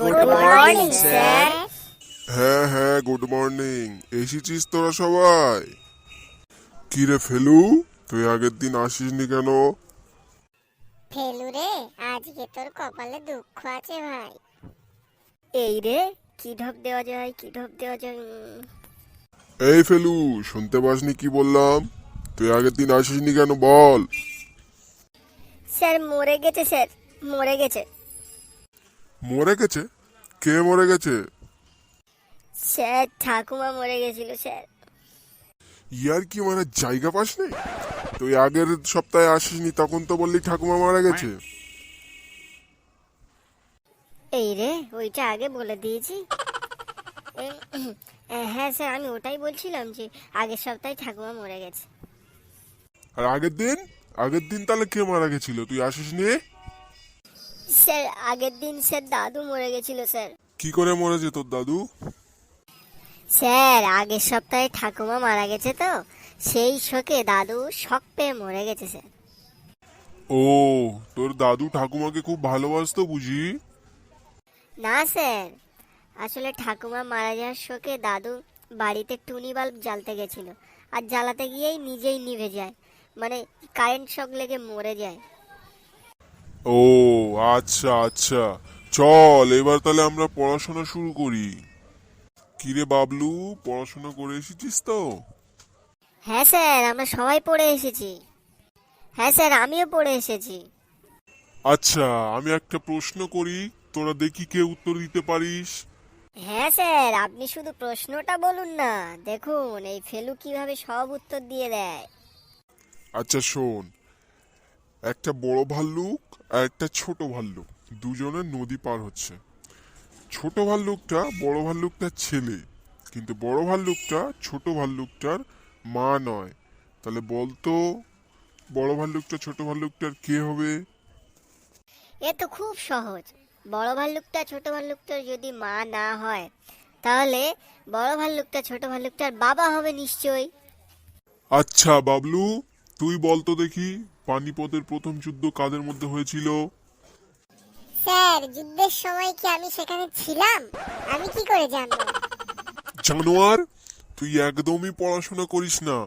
Good morning sir. হ্যাঁ হ্যাঁ, good morning. এসেছিস তোরা সবাই? কি রে ফেলু, তুই আগের দিন আসিসনি কেন? ফেলু রে, আজকে তোর কপালে দুঃখ আছে ভাই। এই রে, কি ঢপ দেওয়া যায়, কি ঢপ দেওয়া যায়। এই ফেলু, শুনতে পাসনি কি বললাম? তুই আগের দিন আসিসনি কেন বল? স্যার মরে গেছে, স্যার মরে গেছে। মরে গেছে? কে মরে গেছে? স্যার ঠাকুমা মরে গেছিল স্যার। ইয়ার কি মানে জায়গা পাসনি? তুই আগের সপ্তাহে আসিসনি, তখন তো বললি ঠাকুমা মারা গেছে। এই রে, ওইটা আগে বলে দিয়েছি। হ্যাঁ স্যার, আমি ওটাই বলছিলাম যে আগের সপ্তাহে ঠাকুমা মরে গেছে। আর আগের দিন? আগের দিন তাহলে কে মারা গেছিল, তুই আসিসনি? স্যার আগের দিন স্যার দাদু মরে গেছিল স্যার। কি করে মরেছে তোর দাদু? স্যার আগের সপ্তাহে ঠাকুমা মারা গেছে তো, সেই শোকে দাদু শক পেয়ে মরে গেছে স্যার। ও, তোর দাদু ঠাকুমাকে খুব ভালোবাসতো বুঝি? না স্যার, আসলে ঠাকুমা মারা যাওয়ার শোকে দাদু বাড়িতে টুনি বাল্ব জ্বালতে গেছিল, আর জ্বালাতে গিয়েই নিজেই নিভে যায়, মানে কারেন্ট শক লেগে মরে যায়। ও আচ্ছা আচ্ছা, চল এবার তাহলে আমরা পড়াশোনা শুরু করি। কিরে বাবলু, পড়াশোনা করে এসেছিস তো? হ্যাঁ স্যার, আমরা সবাই পড়ে এসেছি। হ্যাঁ স্যার, আমিও পড়ে এসেছি। আচ্ছা, আমি একটা প্রশ্ন করি, তোরা দেখি কে উত্তর দিতে পারিস। হ্যাঁ স্যার, আপনি শুধু প্রশ্নটা বলুন না, দেখুন এই ফেলু কিভাবে সব উত্তর দিয়ে দেয়। আচ্ছা শোন, একটা বড় ভাল্লুক আর একটা ছোট ভাল্লুক দুজনে নদী পার হচ্ছে। ছোট ভাল্লুকটা বড় ভাল্লুকটার ছেলে, কিন্তু বড় ভাল্লুকটা ছোট ভাল্লুকটার মা নয়। তাহলে বলতো বড় ভাল্লুকটা ছোট ভাল্লুকটার কে হবে? এ তো খুব সহজ। বড় ভাল্লুকটা ছোট ভাল্লুকটার যদি মা না হয়, তাহলে বড় ভাল্লুকটা ছোট ভাল্লুকটার বাবা হবে নিশ্চয়ই। আচ্ছা বাবলু, তুই বলতো দেখি, পানিপথের প্রথম যুদ্ধ কাদের মধ্যে হয়েছিল? স্যার, যুদ্ধের সময় কি আমি সেখানে ছিলাম? আমি কি করে জানবো? জানোয়ার, তুই একদমই পড়াশোনা করিস না।